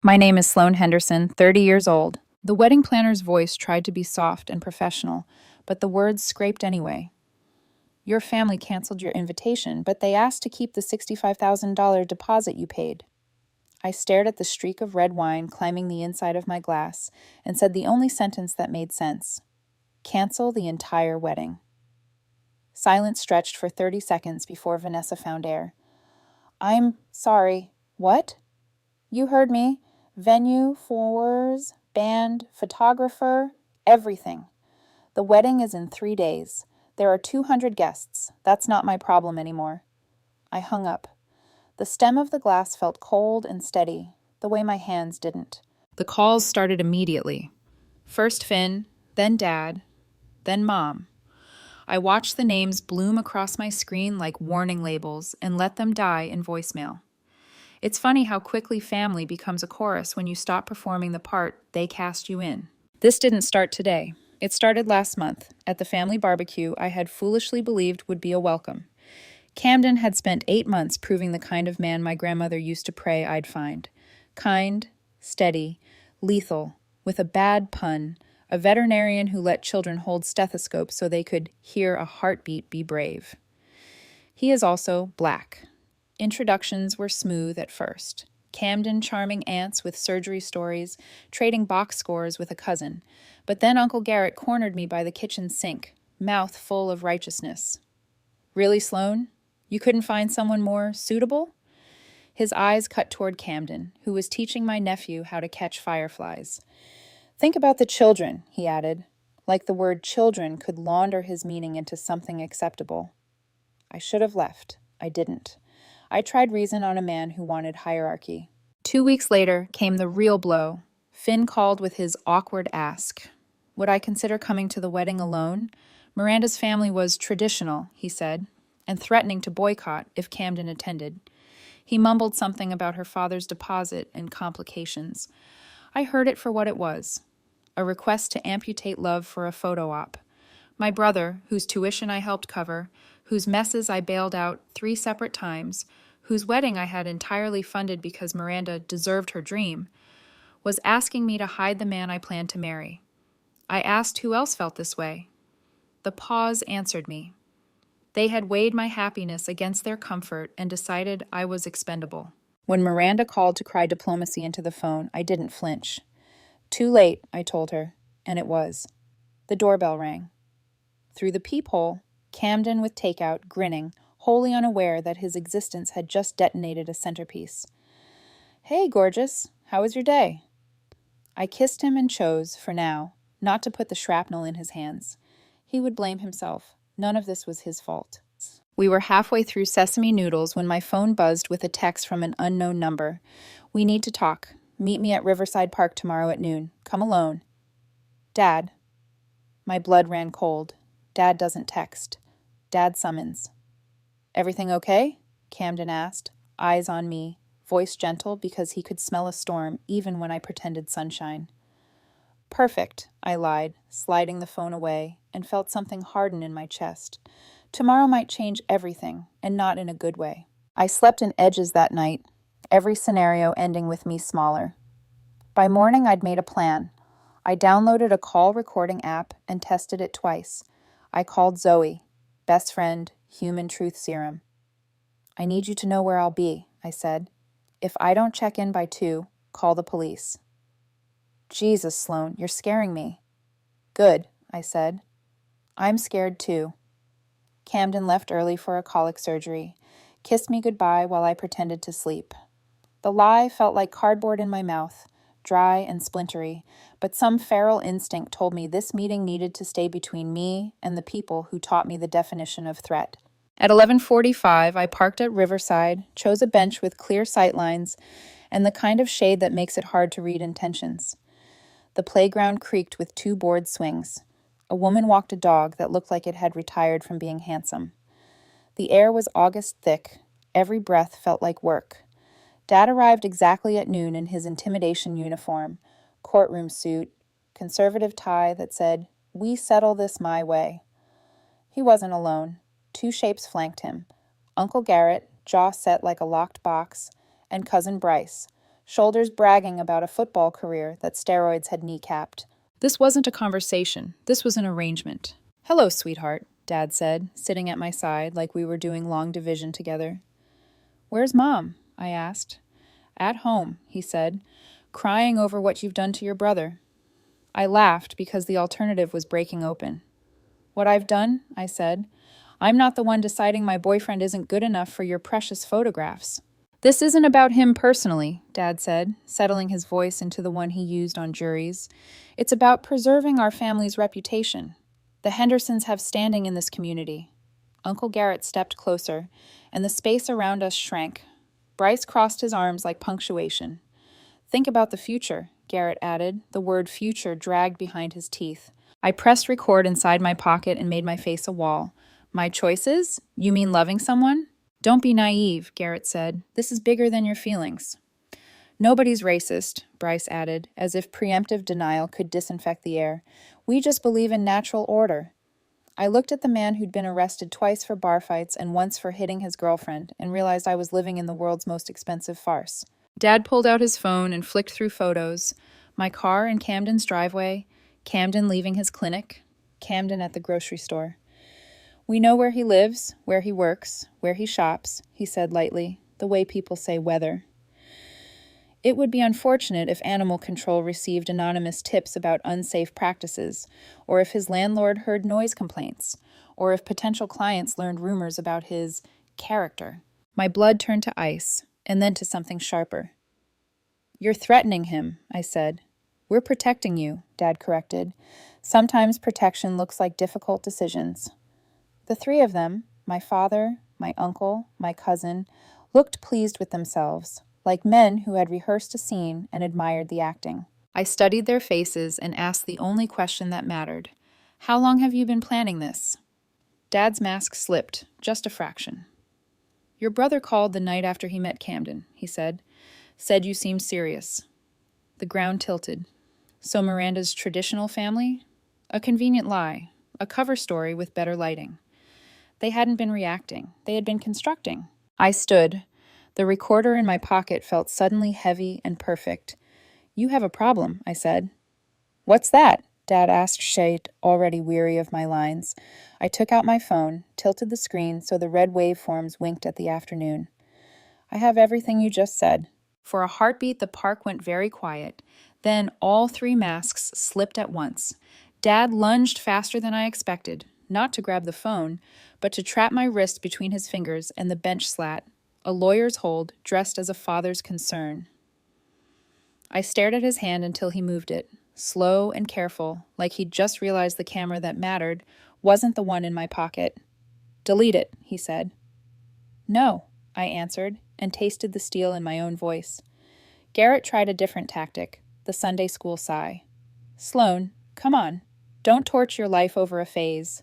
My name is Sloan Henderson, 30 years old. The wedding planner's voice tried to be soft and professional, but the words scraped anyway. Your family canceled your invitation, but they asked to keep the $65,000 deposit you paid. I stared at the streak of red wine climbing the inside of my glass and said the only sentence that made sense. Cancel the entire wedding. Silence stretched for 30 seconds before Vanessa found air. I'm sorry. What? You heard me. Venue, flowers, band, photographer, everything. The wedding is in 3 days. There are 200 guests. That's not my problem anymore. I hung up. The stem of the glass felt cold and steady, the way my hands didn't. The calls started immediately. First Finn, then Dad, then Mom. I watched the names bloom across my screen like warning labels and let them die in voicemail. It's funny how quickly family becomes a chorus when you stop performing the part they cast you in. This didn't start today. It started last month, at the family barbecue I had foolishly believed would be a welcome. Camden had spent 8 months proving the kind of man my grandmother used to pray I'd find. Kind, steady, lethal, with a bad pun, a veterinarian who let children hold stethoscopes so they could hear a heartbeat be brave. He is also black. Introductions were smooth at first. Camden charming aunts with surgery stories, trading box scores with a cousin. But then Uncle Garrett cornered me by the kitchen sink, mouth full of righteousness. Really, Sloan? You couldn't find someone more suitable? His eyes cut toward Camden, who was teaching my nephew how to catch fireflies. Think about the children, he added, like the word children could launder his meaning into something acceptable. I should have left. I didn't. I tried reason on a man who wanted hierarchy. 2 weeks later came the real blow. Finn called with his awkward ask. Would I consider coming to the wedding alone? Miranda's family was traditional, he said, and threatening to boycott if Camden attended. He mumbled something about her father's deposit and complications. I heard it for what it was, a request to amputate love for a photo op. My brother, whose tuition I helped cover, whose messes I bailed out 3 separate times, whose wedding I had entirely funded because Miranda deserved her dream, was asking me to hide the man I planned to marry. I asked who else felt this way. The pause answered me. They had weighed my happiness against their comfort and decided I was expendable. When Miranda called to cry diplomacy into the phone, I didn't flinch. Too late, I told her, and it was. The doorbell rang. Through the peephole, Camden with takeout, grinning, wholly unaware that his existence had just detonated a centerpiece. Hey, gorgeous, how was your day? I kissed him and chose, for now, not to put the shrapnel in his hands. He would blame himself. None of this was his fault. We were halfway through sesame noodles when my phone buzzed with a text from an unknown number. We need to talk. Meet me at Riverside Park tomorrow at noon. Come alone. Dad. My blood ran cold. Dad doesn't text. Dad summons. Everything okay? Camden asked, eyes on me, voice gentle because he could smell a storm even when I pretended sunshine. Perfect, I lied, sliding the phone away, and felt something harden in my chest. Tomorrow might change everything, and not in a good way. I slept in edges that night, every scenario ending with me smaller. By morning, I'd made a plan. I downloaded a call recording app and tested it twice. I called Zoe, best friend, human truth serum. I need you to know where I'll be, I said. If I don't check in by 2, call the police. Jesus, Sloan, you're scaring me. Good, I said. I'm scared too. Camden left early for a colic surgery, kissed me goodbye while I pretended to sleep. The lie felt like cardboard in my mouth, dry and splintery, but some feral instinct told me this meeting needed to stay between me and the people who taught me the definition of threat. At 11:45, I parked at Riverside, chose a bench with clear sightlines and the kind of shade that makes it hard to read intentions. The playground creaked with 2 board swings. A woman walked a dog that looked like it had retired from being handsome. The air was August thick. Every breath felt like work. Dad arrived exactly at noon in his intimidation uniform, courtroom suit, conservative tie that said, "We settle this my way." He wasn't alone. 2 shapes flanked him. Uncle Garrett, jaw set like a locked box, and Cousin Bryce, shoulders bragging about a football career that steroids had kneecapped. This wasn't a conversation. This was an arrangement. "Hello, sweetheart," Dad said, sitting at my side like we were doing long division together. "Where's Mom?" I asked. "At home," he said, "crying over what you've done to your brother." I laughed because the alternative was breaking open. "What I've done?" I said. "I'm not the one deciding my boyfriend isn't good enough for your precious photographs." "This isn't about him personally," Dad said, settling his voice into the one he used on juries. "It's about preserving our family's reputation. The Hendersons have standing in this community." Uncle Garrett stepped closer, and the space around us shrank. Bryce crossed his arms like punctuation. "Think about the future," Garrett added, the word future dragged behind his teeth. I pressed record inside my pocket and made my face a wall. "My choices? You mean loving someone?" "Don't be naive," Garrett said. "This is bigger than your feelings." "Nobody's racist," Bryce added, as if preemptive denial could disinfect the air. "We just believe in natural order." I looked at the man who'd been arrested twice for bar fights and once for hitting his girlfriend and realized I was living in the world's most expensive farce. Dad pulled out his phone and flicked through photos. My car in Camden's driveway, Camden leaving his clinic, Camden at the grocery store. "We know where he lives, where he works, where he shops," he said lightly, the way people say weather. It would be unfortunate if animal control received anonymous tips about unsafe practices, or if his landlord heard noise complaints, or if potential clients learned rumors about his character. My blood turned to ice, and then to something sharper. "You're threatening him," I said. "We're protecting you," Dad corrected. "Sometimes protection looks like difficult decisions." The three of them, my father, my uncle, my cousin, looked pleased with themselves, like men who had rehearsed a scene and admired the acting. I studied their faces and asked the only question that mattered. "How long have you been planning this?" Dad's mask slipped, just a fraction. "Your brother called the night after he met Camden," he said. "Said you seemed serious." The ground tilted. So Miranda's traditional family? A convenient lie, a cover story with better lighting. They hadn't been reacting. They had been constructing. I stood. The recorder in my pocket felt suddenly heavy and perfect. "You have a problem," I said. "What's that?" Dad asked Shade, already weary of my lines. I took out my phone, tilted the screen so the red waveforms winked at the afternoon. "I have everything you just said." For a heartbeat, the park went very quiet. Then all three masks slipped at once. Dad lunged faster than I expected, not to grab the phone, but to trap my wrist between his fingers and the bench slat, a lawyer's hold dressed as a father's concern. I stared at his hand until he moved it, slow and careful, like he'd just realized the camera that mattered wasn't the one in my pocket. "Delete it," he said. "No," I answered, and tasted the steel in my own voice. Garrett tried a different tactic, the Sunday school sigh. "Sloan, come on. Don't torch your life over a phase."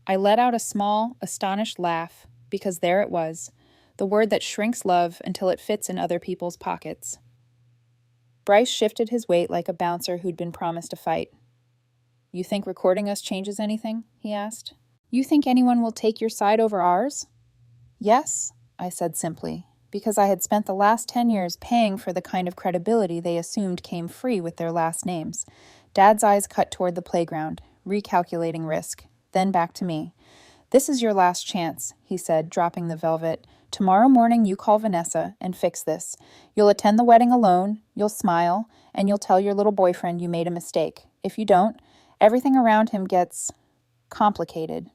I let out a small, astonished laugh, because there it was, the word that shrinks love until it fits in other people's pockets. Bryce shifted his weight like a bouncer who'd been promised a fight. "You think recording us changes anything?" he asked. "You think anyone will take your side over ours?" "Yes," I said simply, because I had spent the last 10 years paying for the kind of credibility they assumed came free with their last names. Dad's eyes cut toward the playground, recalculating risk, then back to me. "This is your last chance," he said, dropping the velvet. "Tomorrow morning you call Vanessa and fix this. You'll attend the wedding alone, you'll smile, and you'll tell your little boyfriend you made a mistake. If you don't, everything around him gets complicated."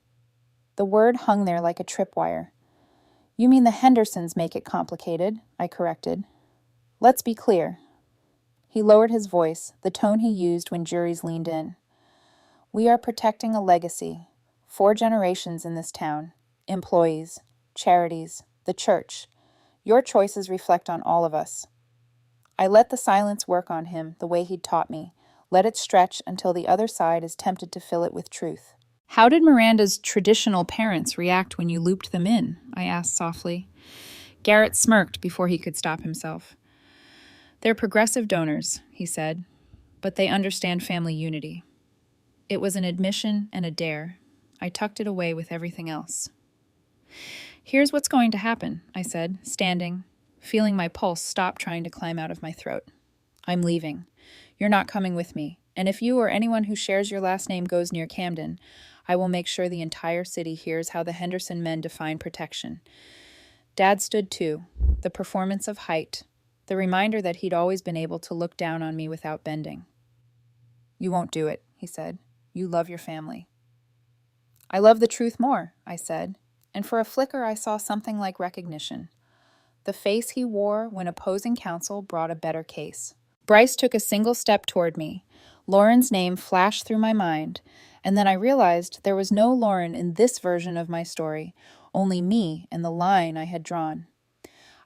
The word hung there like a tripwire. "You mean the Hendersons make it complicated," I corrected. "Let's be clear." He lowered his voice, the tone he used when juries leaned in. "We are protecting a legacy. 4 generations in this town. Employees, charities, the church. Your choices reflect on all of us." I let the silence work on him the way he'd taught me. Let it stretch until the other side is tempted to fill it with truth. "How did Miranda's traditional parents react when you looped them in?" I asked softly. Garrett smirked before he could stop himself. "They're progressive donors," he said, "but they understand family unity." It was an admission and a dare. I tucked it away with everything else. "Here's what's going to happen," I said, standing, feeling my pulse stop trying to climb out of my throat. I'm leaving. You're not coming with me, and if you or anyone who shares your last name goes near Camden, I will make sure the entire city hears how the Henderson men define protection. Dad stood too, the performance of height, the reminder that he'd always been able to look down on me without bending. You won't do it, he said. You love your family. I love the truth more, I said, and for a flicker I saw something like recognition. The face he wore when opposing counsel brought a better case. Bryce took a single step toward me. Lauren's name flashed through my mind, and then I realized there was no Lauren in this version of my story, only me and the line I had drawn.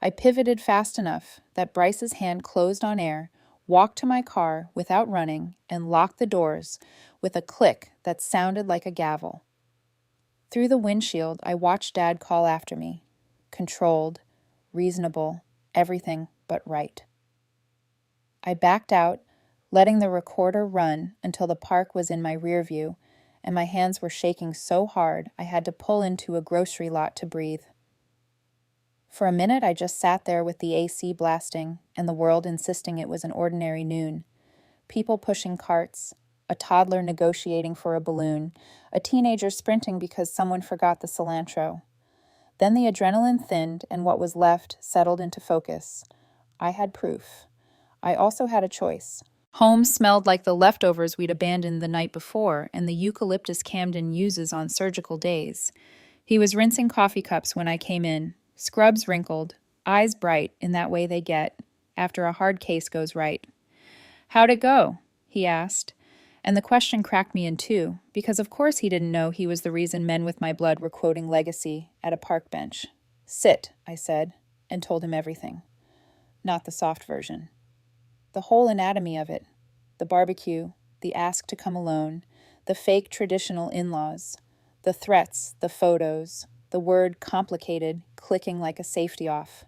I pivoted fast enough that Bryce's hand closed on air, walked to my car without running, and locked the doors with a click that sounded like a gavel. Through the windshield, I watched Dad call after me. Controlled, reasonable, everything but right. I backed out, letting the recorder run until the park was in my rear view, and my hands were shaking so hard I had to pull into a grocery lot to breathe. For a minute, I just sat there with the AC blasting and the world insisting it was an ordinary noon. People pushing carts, a toddler negotiating for a balloon, a teenager sprinting because someone forgot the cilantro. Then the adrenaline thinned and what was left settled into focus. I had proof. I also had a choice. Home smelled like the leftovers we'd abandoned the night before and the eucalyptus Camden uses on surgical days. He was rinsing coffee cups when I came in, scrubs wrinkled, eyes bright in that way they get after a hard case goes right. "How'd it go?" he asked. And the question cracked me in two, because of course he didn't know he was the reason men with my blood were quoting Legacy at a park bench. "Sit," I said, and told him everything. Not the soft version. The whole anatomy of it. The barbecue, the ask to come alone, the fake traditional in-laws, the threats, the photos, the word complicated clicking like a safety off.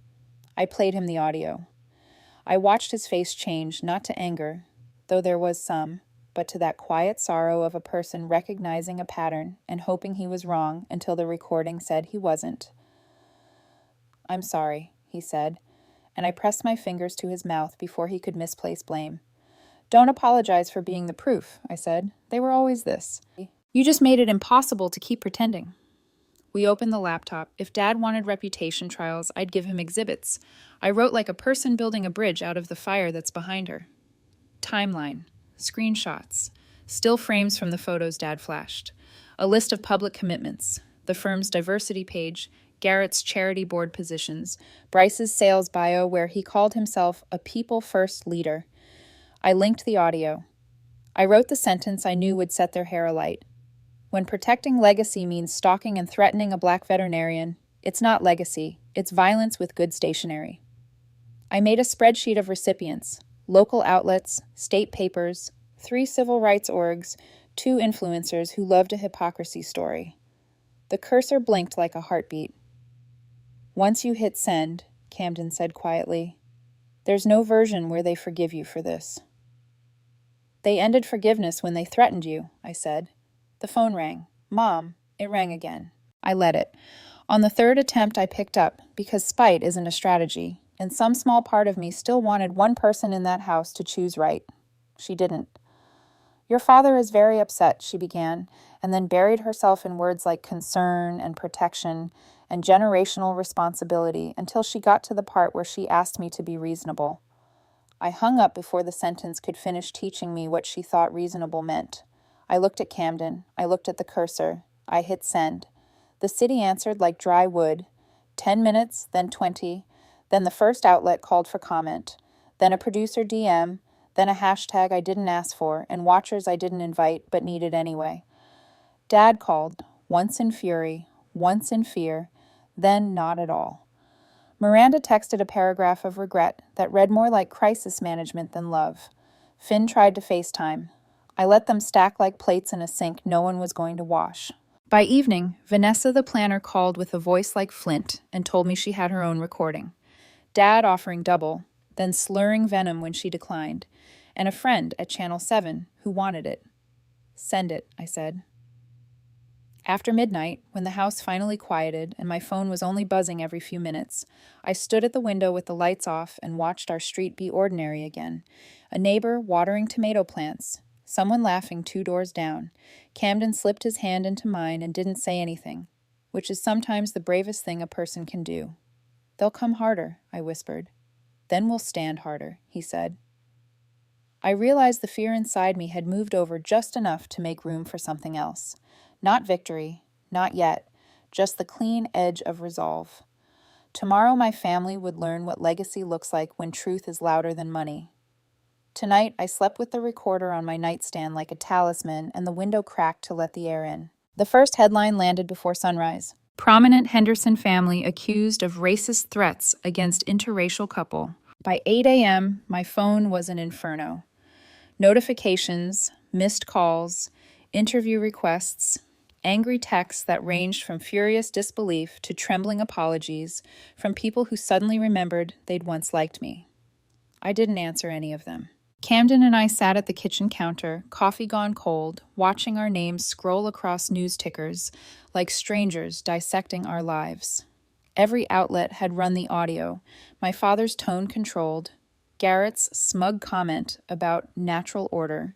I played him the audio. I watched his face change, not to anger, though there was some, but to that quiet sorrow of a person recognizing a pattern and hoping he was wrong until the recording said he wasn't. "I'm sorry," he said, and I pressed my fingers to his mouth before he could misplace blame. "Don't apologize for being the proof," I said. "They were always this. You just made it impossible to keep pretending." We opened the laptop. If Dad wanted reputation trials, I'd give him exhibits. I wrote like a person building a bridge out of the fire that's behind her. Timeline. Screenshots, still frames from the photos Dad flashed, a list of public commitments, the firm's diversity page, Garrett's charity board positions, Bryce's sales bio where he called himself a people-first leader. I linked the audio. I wrote the sentence I knew would set their hair alight. When protecting Legacy means stalking and threatening a black veterinarian, it's not Legacy, it's violence with good stationery. I made a spreadsheet of recipients, local outlets, state papers, 3 civil rights orgs, 2 influencers who loved a hypocrisy story. The cursor blinked like a heartbeat. "Once you hit send," Camden said quietly, "there's no version where they forgive you for this." "They ended forgiveness when they threatened you," I said. The phone rang. "Mom," it rang again. I let it. On the 3rd attempt I picked up, because spite isn't a strategy, and some small part of me still wanted one person in that house to choose right. She didn't. "Your father is very upset," she began, and then buried herself in words like concern and protection and generational responsibility until she got to the part where she asked me to be reasonable. I hung up before the sentence could finish teaching me what she thought reasonable meant. I looked at Camden. I looked at the cursor. I hit send. The city answered like dry wood. 10 minutes, then 20. Then the first outlet called for comment. Then a producer DM. Then a hashtag I didn't ask for, and watchers I didn't invite but needed anyway. Dad called, once in fury, once in fear, then not at all. Miranda texted a paragraph of regret that read more like crisis management than love. Finn tried to FaceTime. I let them stack like plates in a sink no one was going to wash. By evening, Vanessa the planner called with a voice like flint and told me she had her own recording. Dad offering double, then slurring venom when she declined, and a friend at Channel 7 who wanted it. "Send it," I said. After midnight, when the house finally quieted and my phone was only buzzing every few minutes, I stood at the window with the lights off and watched our street be ordinary again. A neighbor watering tomato plants, someone laughing 2 doors down. Camden slipped his hand into mine and didn't say anything, which is sometimes the bravest thing a person can do. "They'll come harder," I whispered. "Then we'll stand harder," he said. I realized the fear inside me had moved over just enough to make room for something else. Not victory, not yet, just the clean edge of resolve. Tomorrow my family would learn what legacy looks like when truth is louder than money. Tonight I slept with the recorder on my nightstand like a talisman and the window cracked to let the air in. The first headline landed before sunrise. Prominent Henderson family accused of racist threats against interracial couple. By 8 a.m., my phone was an inferno. Notifications, missed calls, interview requests, angry texts that ranged from furious disbelief to trembling apologies from people who suddenly remembered they'd once liked me. I didn't answer any of them. Camden and I sat at the kitchen counter, coffee gone cold, watching our names scroll across news tickers like strangers dissecting our lives. Every outlet had run the audio, my father's tone controlled, Garrett's smug comment about natural order,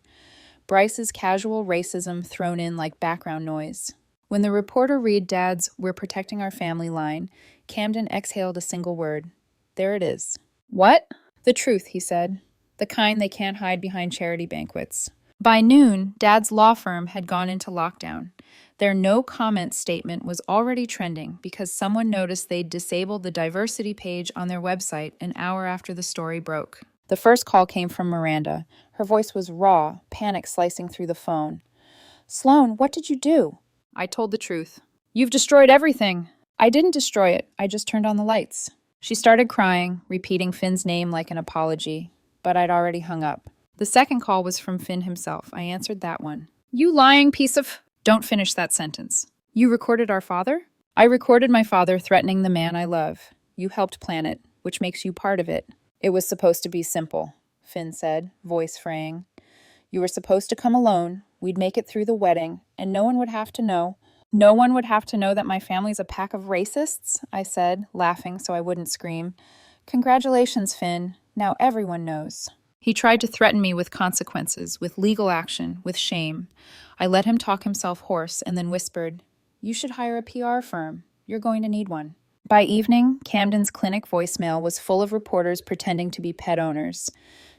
Bryce's casual racism thrown in like background noise. When the reporter read Dad's "We're protecting our family" line, Camden exhaled a single word. "There it is." "What?" "The truth," he said. "The kind they can't hide behind charity banquets." By noon, Dad's law firm had gone into lockdown. Their no-comment statement was already trending because someone noticed they'd disabled the diversity page on their website an hour after the story broke. The first call came from Miranda. Her voice was raw, panic slicing through the phone. "Sloan, what did you do?" I told the truth. "You've destroyed everything." "I didn't destroy it. I just turned on the lights." She started crying, repeating Finn's name like an apology, but I'd already hung up. The second call was from Finn himself. I answered that one. "You lying piece of—" "Don't finish that sentence." "You recorded our father?" "I recorded my father threatening the man I love. You helped plan it, which makes you part of it." "It was supposed to be simple," Finn said, voice fraying. "You were supposed to come alone, we'd make it through the wedding, and no one would have to know." "No one would have to know that my family's a pack of racists?" I said, laughing so I wouldn't scream. "Congratulations, Finn. Now everyone knows." He tried to threaten me with consequences, with legal action, with shame. I let him talk himself hoarse and then whispered, "You should hire a PR firm. You're going to need one." By evening, Camden's clinic voicemail was full of reporters pretending to be pet owners.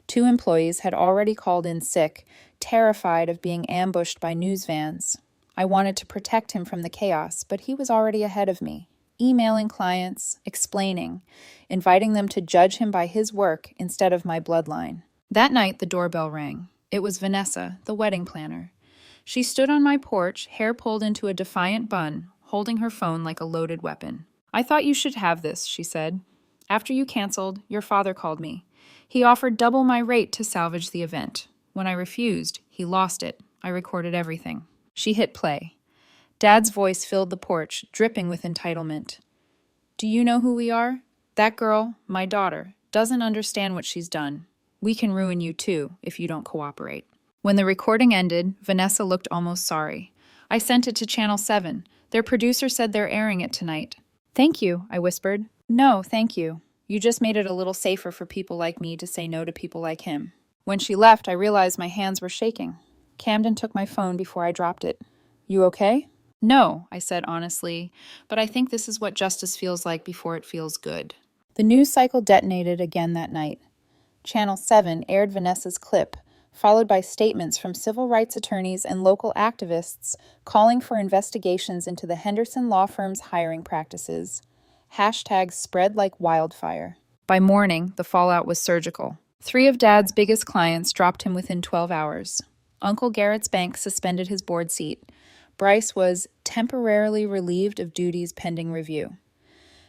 2 employees had already called in sick, terrified of being ambushed by news vans. I wanted to protect him from the chaos, but he was already ahead of me, emailing clients, explaining, inviting them to judge him by his work instead of my bloodline. That night, the doorbell rang. It was Vanessa, the wedding planner. She stood on my porch, hair pulled into a defiant bun, holding her phone like a loaded weapon. "I thought you should have this," she said. "After you canceled, your father called me. He offered double my rate to salvage the event. When I refused, he lost it. I recorded everything." She hit play. Dad's voice filled the porch, dripping with entitlement. "Do you know who we are? That girl, my daughter, doesn't understand what she's done. We can ruin you too, if you don't cooperate." When the recording ended, Vanessa looked almost sorry. "I sent it to Channel 7. Their producer said they're airing it tonight." "Thank you," I whispered. "No, thank you. You just made it a little safer for people like me to say no to people like him." When she left, I realized my hands were shaking. Camden took my phone before I dropped it. "You okay?" "No," I said honestly, "but I think this is what justice feels like before it feels good." The news cycle detonated again that night. Channel 7 aired Vanessa's clip, followed by statements from civil rights attorneys and local activists calling for investigations into the Henderson law firm's hiring practices. Hashtags spread like wildfire. By morning, the fallout was surgical. 3 of Dad's biggest clients dropped him within 12 hours. Uncle Garrett's bank suspended his board seat. Bryce was temporarily relieved of duties pending review.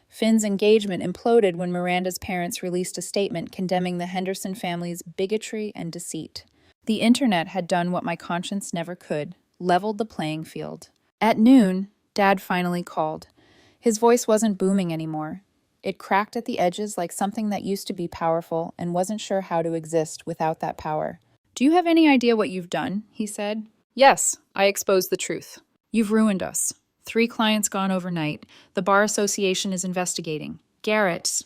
Finn's engagement imploded when Miranda's parents released a statement condemning the Henderson family's bigotry and deceit. The internet had done what my conscience never could, leveled the playing field. At noon, Dad finally called. His voice wasn't booming anymore. It cracked at the edges like something that used to be powerful and wasn't sure how to exist without that power. "Do you have any idea what you've done?" he said. "Yes, I exposed the truth." You've ruined us. 3 clients gone overnight. The Bar Association is investigating. Garrett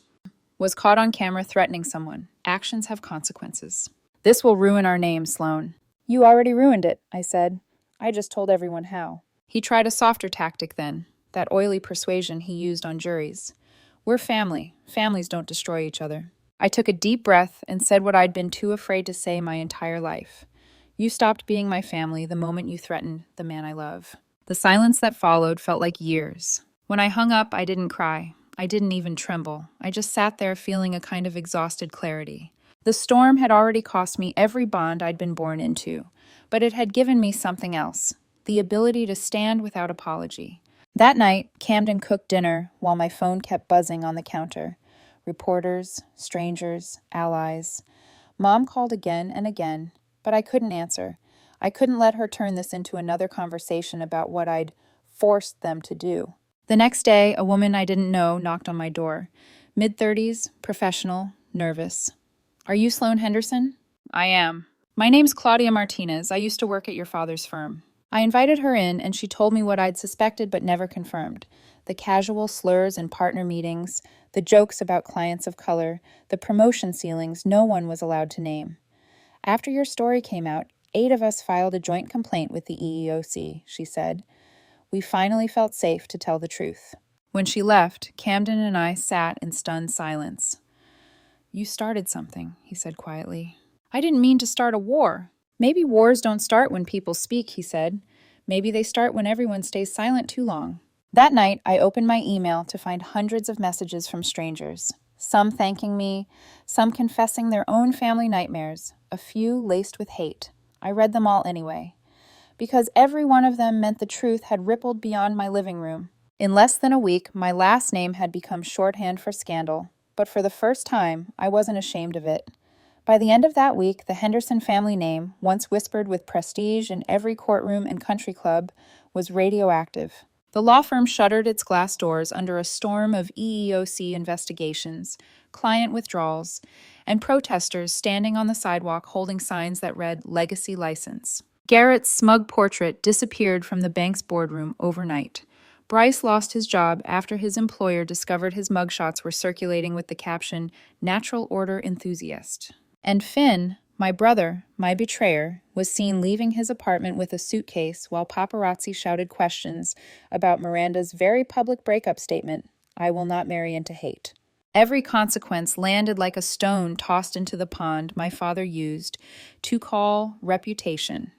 was caught on camera threatening someone. Actions have consequences. This will ruin our name, Sloan. You already ruined it, I said. I just told everyone how. He tried a softer tactic then, that oily persuasion he used on juries. We're family. Families don't destroy each other. I took a deep breath and said what I'd been too afraid to say my entire life. You stopped being my family the moment you threatened the man I love. The silence that followed felt like years. When I hung up, I didn't cry. I didn't even tremble. I just sat there feeling a kind of exhausted clarity. The storm had already cost me every bond I'd been born into, but it had given me something else, the ability to stand without apology. That night, Camden cooked dinner while my phone kept buzzing on the counter. Reporters, strangers, allies. Mom called again and again, but I couldn't answer. I couldn't let her turn this into another conversation about what I'd forced them to do. The next day, a woman I didn't know knocked on my door. Mid-30s, professional, nervous. Are you Sloan Henderson? I am. My name's Claudia Martinez. I used to work at your father's firm. I invited her in, and she told me what I'd suspected but never confirmed. The casual slurs in partner meetings, the jokes about clients of color, the promotion ceilings no one was allowed to name. After your story came out, 8 of us filed a joint complaint with the EEOC, she said. We finally felt safe to tell the truth. When she left, Camden and I sat in stunned silence. You started something, he said quietly. I didn't mean to start a war. Maybe wars don't start when people speak, he said. Maybe they start when everyone stays silent too long. That night, I opened my email to find hundreds of messages from strangers. Some thanking me, some confessing their own family nightmares, a few laced with hate. I read them all anyway, because every one of them meant the truth had rippled beyond my living room. In less than a week, my last name had become shorthand for scandal, but for the first time, I wasn't ashamed of it. By the end of that week, the Henderson family name, once whispered with prestige in every courtroom and country club, was radioactive. The law firm shuttered its glass doors under a storm of EEOC investigations, client withdrawals, and protesters standing on the sidewalk holding signs that read Legacy License. Garrett's smug portrait disappeared from the bank's boardroom overnight. Bryce lost his job after his employer discovered his mugshots were circulating with the caption, Natural Order Enthusiast. And Finn, my brother, my betrayer, was seen leaving his apartment with a suitcase while paparazzi shouted questions about Miranda's very public breakup statement, I will not marry into hate. Every consequence landed like a stone tossed into the pond my father used to call reputation.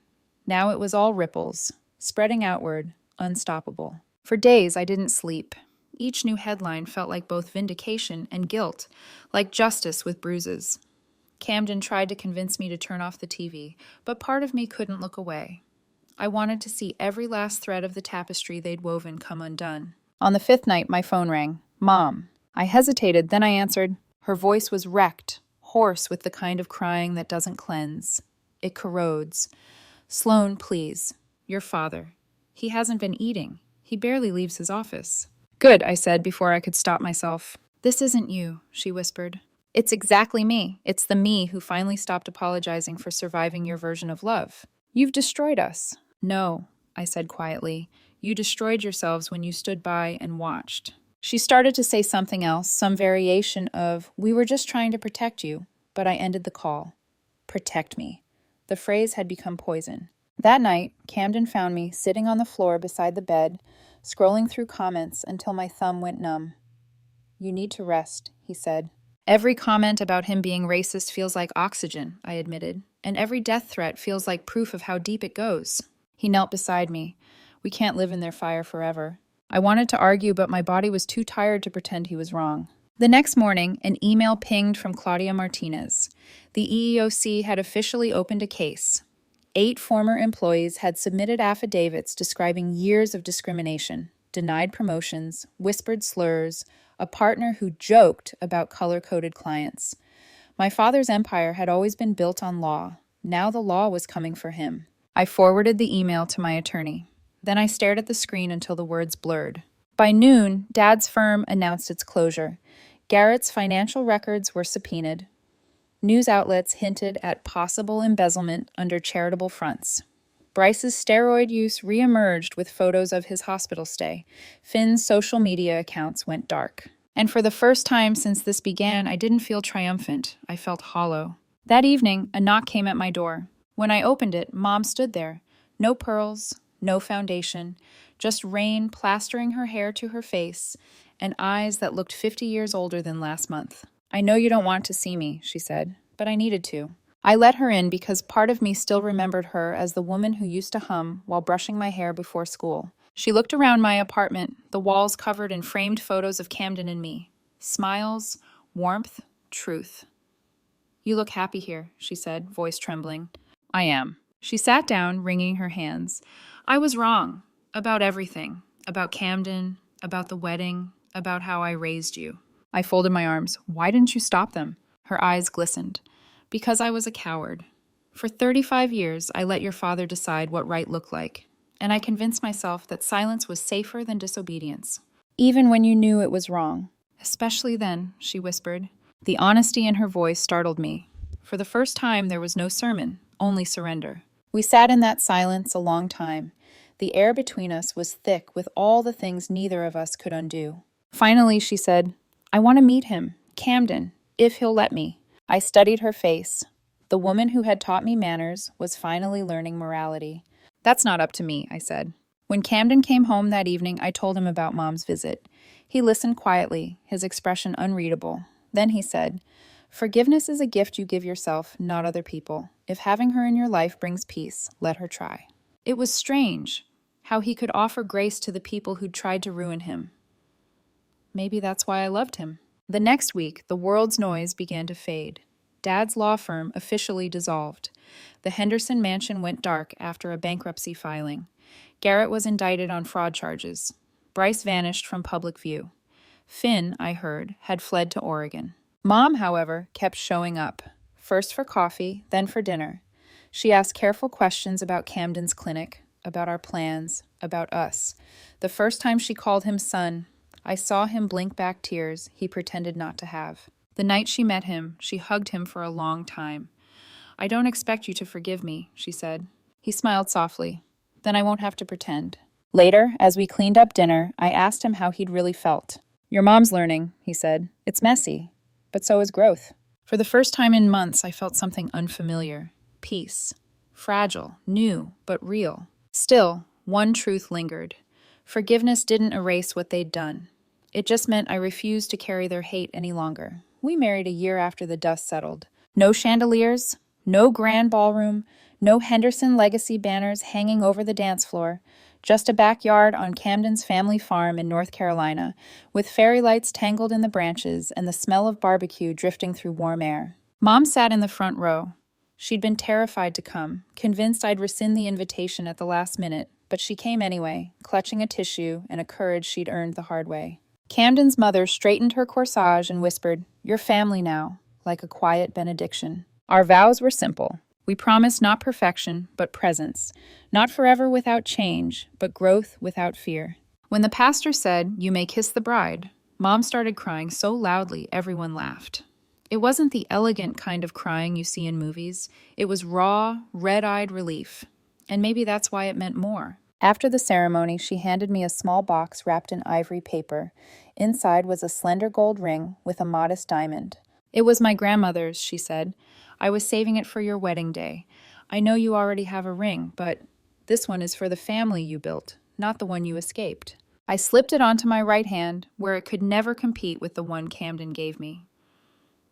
Now it was all ripples, spreading outward, unstoppable. For days I didn't sleep. Each new headline felt like both vindication and guilt, like justice with bruises. Camden tried to convince me to turn off the TV, but part of me couldn't look away. I wanted to see every last thread of the tapestry they'd woven come undone. On the 5th night, my phone rang. Mom. I hesitated, then I answered. Her voice was wrecked, hoarse with the kind of crying that doesn't cleanse. It corrodes. Sloan, please. Your father. He hasn't been eating. He barely leaves his office. Good, I said before I could stop myself. This isn't you, she whispered. It's exactly me. It's the me who finally stopped apologizing for surviving your version of love. You've destroyed us. No, I said quietly. You destroyed yourselves when you stood by and watched. She started to say something else, some variation of, we were just trying to protect you, but I ended the call. Protect me. The phrase had become poison. That night, Camden found me sitting on the floor beside the bed, scrolling through comments until my thumb went numb. You need to rest, he said. Every comment about him being racist feels like oxygen, I admitted, and every death threat feels like proof of how deep it goes. He knelt beside me. We can't live in their fire forever. I wanted to argue, but my body was too tired to pretend he was wrong. The next morning, an email pinged from Claudia Martinez. The EEOC had officially opened a case. 8 former employees had submitted affidavits describing years of discrimination, denied promotions, whispered slurs, a partner who joked about color-coded clients. My father's empire had always been built on law. Now the law was coming for him. I forwarded the email to my attorney. Then I stared at the screen until the words blurred. By noon, Dad's firm announced its closure. Garrett's financial records were subpoenaed. News outlets hinted at possible embezzlement under charitable fronts. Bryce's steroid use reemerged with photos of his hospital stay. Finn's social media accounts went dark. And for the first time since this began, I didn't feel triumphant. I felt hollow. That evening, a knock came at my door. When I opened it, Mom stood there. No pearls, no foundation, just rain plastering her hair to her face, and eyes that looked 50 years older than last month. "I know you don't want to see me," she said, but I needed to. I let her in because part of me still remembered her as the woman who used to hum while brushing my hair before school. She looked around my apartment, the walls covered in framed photos of Camden and me. Smiles, warmth, truth. "You look happy here," she said, voice trembling. "I am." She sat down, wringing her hands. "I was wrong. About everything. About Camden, about the wedding, about how I raised you." I folded my arms. "Why didn't you stop them?" Her eyes glistened. "Because I was a coward. For 35 years, I let your father decide what right looked like. And I convinced myself that silence was safer than disobedience. Even when you knew it was wrong." "Especially then," she whispered. The honesty in her voice startled me. For the first time, there was no sermon, only surrender. We sat in that silence a long time. The air between us was thick with all the things neither of us could undo. Finally, she said, "I want to meet him, Camden, if he'll let me." I studied her face. The woman who had taught me manners was finally learning morality. "That's not up to me," I said. When Camden came home that evening, I told him about Mom's visit. He listened quietly, his expression unreadable. Then he said, "Forgiveness is a gift you give yourself, not other people. If having her in your life brings peace, let her try." It was strange how he could offer grace to the people who'd tried to ruin him. Maybe that's why I loved him. The next week, the world's noise began to fade. Dad's law firm officially dissolved. The Henderson mansion went dark after a bankruptcy filing. Garrett was indicted on fraud charges. Bryce vanished from public view. Finn, I heard, had fled to Oregon. Mom, however, kept showing up, first for coffee, then for dinner. She asked careful questions about Camden's clinic, about our plans, about us. The first time she called him son, I saw him blink back tears he pretended not to have. The night she met him, she hugged him for a long time. "I don't expect you to forgive me," she said. He smiled softly. "Then I won't have to pretend." Later, as we cleaned up dinner, I asked him how he'd really felt. "Your mom's learning," he said. "It's messy, but so is growth." For the first time in months, I felt something unfamiliar. Peace. Fragile, new, but real. Still, one truth lingered. Forgiveness didn't erase what they'd done. It just meant I refused to carry their hate any longer. We married a year after the dust settled. No chandeliers, no grand ballroom, no Henderson legacy banners hanging over the dance floor. Just a backyard on Camden's family farm in North Carolina, with fairy lights tangled in the branches and the smell of barbecue drifting through warm air. Mom sat in the front row. She'd been terrified to come, convinced I'd rescind the invitation at the last minute, but she came anyway, clutching a tissue and a courage she'd earned the hard way. Camden's mother straightened her corsage and whispered, "You're family now," like a quiet benediction. Our vows were simple. We promised not perfection, but presence. Not forever without change, but growth without fear. When the pastor said, "You may kiss the bride," Mom started crying so loudly everyone laughed. It wasn't the elegant kind of crying you see in movies. It was raw, red-eyed relief. And maybe that's why it meant more. After the ceremony, she handed me a small box wrapped in ivory paper. Inside was a slender gold ring with a modest diamond. "It was my grandmother's," she said. "I was saving it for your wedding day. I know you already have a ring, but this one is for the family you built, not the one you escaped." I slipped it onto my right hand, where it could never compete with the one Camden gave me.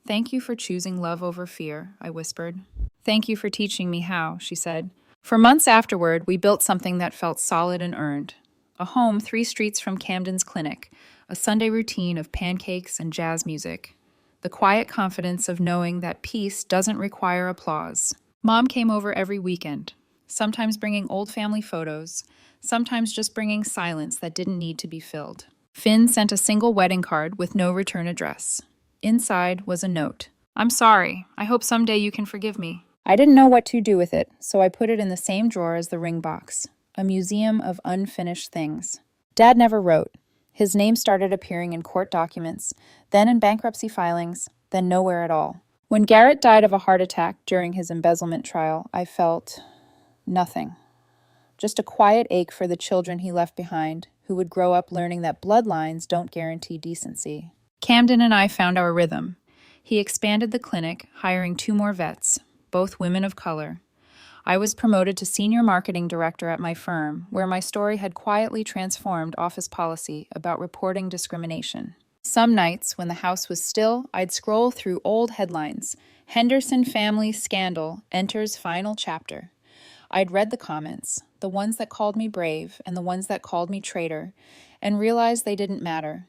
"Thank you for choosing love over fear," I whispered. "Thank you for teaching me how," she said. For months afterward, we built something that felt solid and earned. A home 3 streets from Camden's clinic, a Sunday routine of pancakes and jazz music. The quiet confidence of knowing that peace doesn't require applause. Mom came over every weekend, sometimes bringing old family photos, sometimes just bringing silence that didn't need to be filled. Finn sent a single wedding card with no return address. Inside was a note. "I'm sorry. I hope someday you can forgive me." I didn't know what to do with it, so I put it in the same drawer as the ring box, a museum of unfinished things. Dad never wrote. His name started appearing in court documents, then in bankruptcy filings, then nowhere at all. When Garrett died of a heart attack during his embezzlement trial, I felt nothing. just a quiet ache for the children he left behind, who would grow up learning that bloodlines don't guarantee decency. Camden and I found our rhythm. He expanded the clinic, hiring 2 more vets, both women of color. I was promoted to senior marketing director at my firm, where my story had quietly transformed office policy about reporting discrimination. Some nights, when the house was still, I'd scroll through old headlines. Henderson family scandal enters final chapter. I'd read the comments, the ones that called me brave and the ones that called me traitor, and realized they didn't matter.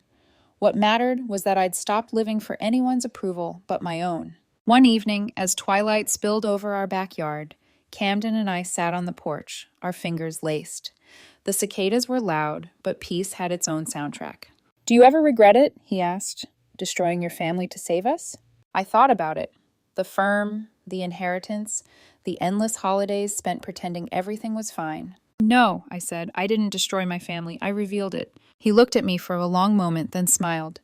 What mattered was that I'd stopped living for anyone's approval but my own. One evening, as twilight spilled over our backyard, Camden and I sat on the porch, our fingers laced. The cicadas were loud, but peace had its own soundtrack. "Do you ever regret it?" he asked. "Destroying your family to save us?" I thought about it. The firm, the inheritance, the endless holidays spent pretending everything was fine. "No," I said. "I didn't destroy my family. I revealed it." He looked at me for a long moment, then smiled.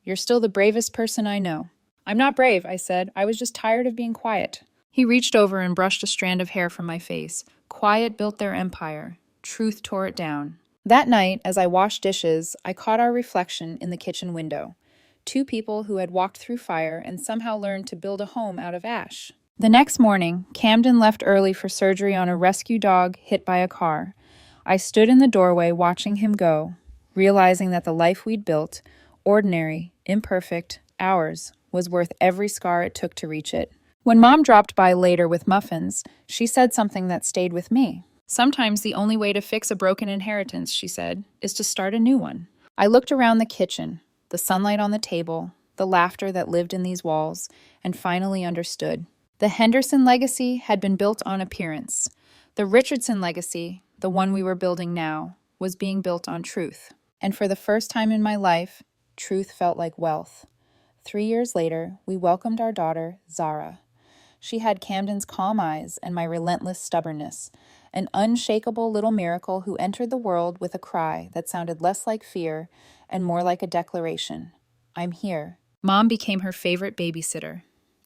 "You're still the bravest person I know." "I'm not brave," I said. "I was just tired of being quiet." He reached over and brushed a strand of hair from my face. Quiet built their empire. Truth tore it down. That night, as I washed dishes, I caught our reflection in the kitchen window. 2 people who had walked through fire and somehow learned to build a home out of ash. The next morning, Camden left early for surgery on a rescue dog hit by a car. I stood in the doorway watching him go, realizing that the life we'd built, ordinary, imperfect, ours, was worth every scar it took to reach it. When Mom dropped by later with muffins, she said something that stayed with me. "Sometimes the only way to fix a broken inheritance," she said, "is to start a new one." I looked around the kitchen, the sunlight on the table, the laughter that lived in these walls, and finally understood. The Henderson legacy had been built on appearance. The Richardson legacy, the one we were building now, was being built on truth. And for the first time in my life, truth felt like wealth. 3 years later, we welcomed our daughter, Zara. She had Camden's calm eyes and my relentless stubbornness, an unshakable little miracle who entered the world with a cry that sounded less like fear and more like a declaration. "I'm here." Mom became her favorite babysitter.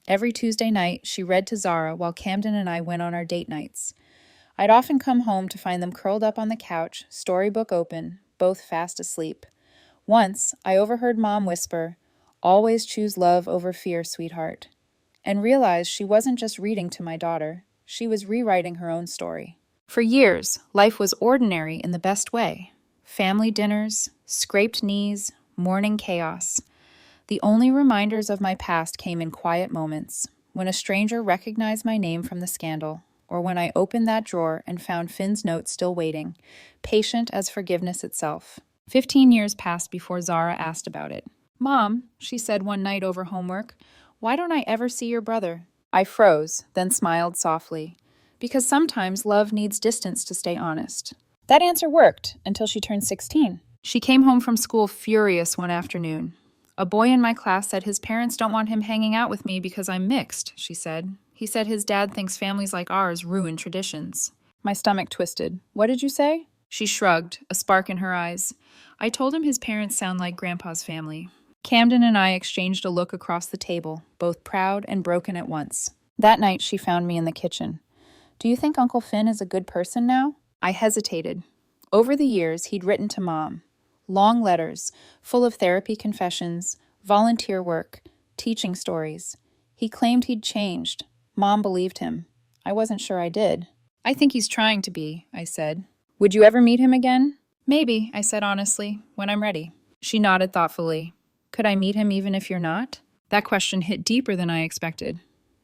Every Tuesday night, she read to Zara while Camden and I went on our date nights. I'd often come home to find them curled up on the couch, storybook open, both fast asleep. Once, I overheard Mom whisper, "Always choose love over fear, sweetheart," and realized she wasn't just reading to my daughter, she was rewriting her own story. For years, life was ordinary in the best way. Family dinners, scraped knees, morning chaos. The only reminders of my past came in quiet moments, when a stranger recognized my name from the scandal, or when I opened that drawer and found Finn's note still waiting, patient as forgiveness itself. 15 years passed before Zara asked about it. "Mom," she said one night over homework, "why don't I ever see your brother?" I froze, then smiled softly. Because sometimes love needs distance to stay honest. That answer worked until she turned 16. She came home from school furious one afternoon. "A boy in my class said his parents don't want him hanging out with me because I'm mixed," she said. "He said his dad thinks families like ours ruin traditions." My stomach twisted. "What did you say?" She shrugged, a spark in her eyes. "I told him his parents sound like Grandpa's family." Camden and I exchanged a look across the table, both proud and broken at once. That night she found me in the kitchen. "Do you think Uncle Finn is a good person now?" I hesitated. Over the years, he'd written to Mom. Long letters, full of therapy confessions, volunteer work, teaching stories. He claimed he'd changed. Mom believed him. I wasn't sure I did. "I think he's trying to be," I said. "Would you ever meet him again?" "Maybe," I said honestly, "when I'm ready." She nodded thoughtfully. "Could I meet him even if you're not?" That question hit deeper than I expected.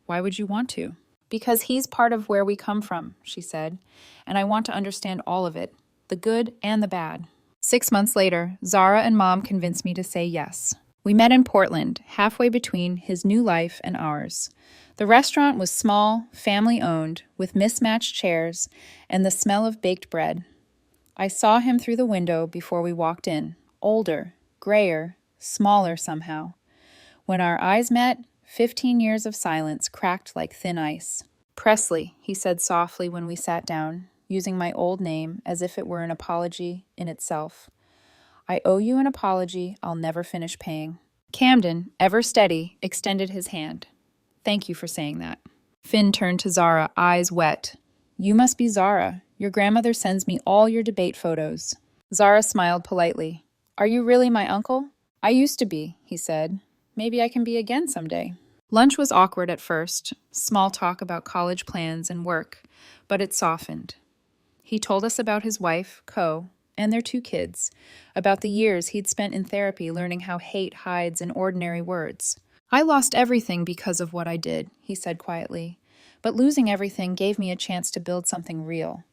"Why would you want to?" "Because he's part of where we come from," she said, "and I want to understand all of it, the good and the bad." 6 months later, Zara and Mom convinced me to say yes. We met in Portland, halfway between his new life and ours. The restaurant was small, family-owned, with mismatched chairs and the smell of baked bread. I saw him through the window before we walked in, older, grayer, smaller somehow. When our eyes met, 15 years of silence cracked like thin ice. "Presley," he said softly when we sat down, using my old name as if it were an apology in itself. "I owe you an apology I'll never finish paying." Camden, ever steady, extended his hand. "Thank you for saying that." Finn turned to Zara, eyes wet. You must be Zara. Your grandmother sends me all your debate photos. Zara smiled politely. Are you really my uncle? I used to be, he said. Maybe I can be again someday. Lunch was awkward at first, small talk about college plans and work, but it softened. He told us about his wife, Ko, and their 2 kids, about the years he'd spent in therapy learning how hate hides in ordinary words. I lost everything because of what I did, he said quietly, but losing everything gave me a chance to build something real.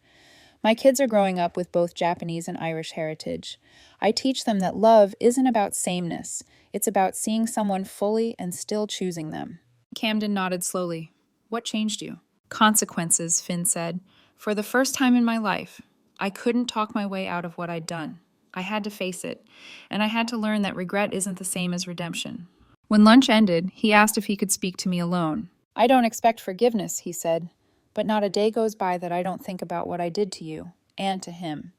My kids are growing up with both Japanese and Irish heritage. I teach them that love isn't about sameness. It's about seeing someone fully and still choosing them. Camden nodded slowly. What changed you? Consequences, Finn said. For the first time in my life, I couldn't talk my way out of what I'd done. I had to face it, and I had to learn that regret isn't the same as redemption. When lunch ended, he asked if he could speak to me alone. I don't expect forgiveness, he said, but not a day goes by that I don't think about what I did to you, and to him.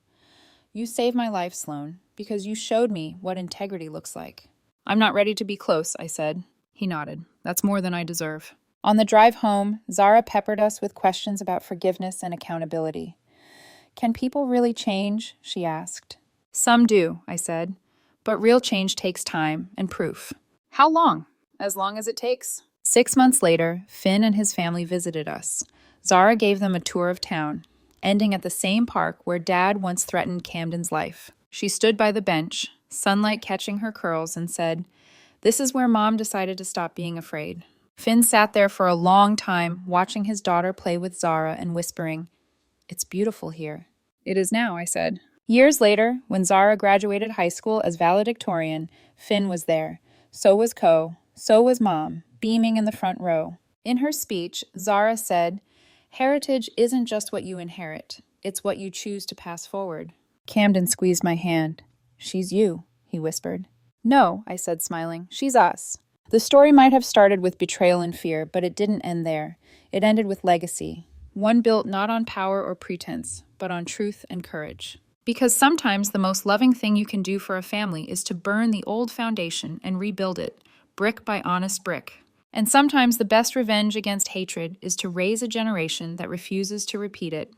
You saved my life, Sloane, because you showed me what integrity looks like. I'm not ready to be close, I said. He nodded. That's more than I deserve. On the drive home, Zara peppered us with questions about forgiveness and accountability. Can people really change? She asked. Some do, I said, but real change takes time and proof. How long? As long as it takes. 6 months later, Finn and his family visited us. Zara gave them a tour of town, ending at the same park where Dad once threatened Camden's life. She stood by the bench, sunlight catching her curls, and said, "This is where Mom decided to stop being afraid." Finn sat there for a long time, watching his daughter play with Zara and whispering, "It's beautiful here." It is now, I said. Years later, when Zara graduated high school as valedictorian, Finn was there. So was Ko. So was Mom, beaming in the front row. In her speech, Zara said, "Heritage isn't just what you inherit. It's what you choose to pass forward." Camden squeezed my hand. "She's you," he whispered. "No," I said, smiling. "She's us." The story might have started with betrayal and fear, but it didn't end there. It ended with legacy. One built not on power or pretense, but on truth and courage. Because sometimes the most loving thing you can do for a family is to burn the old foundation and rebuild it, brick by honest brick. And sometimes the best revenge against hatred is to raise a generation that refuses to repeat it.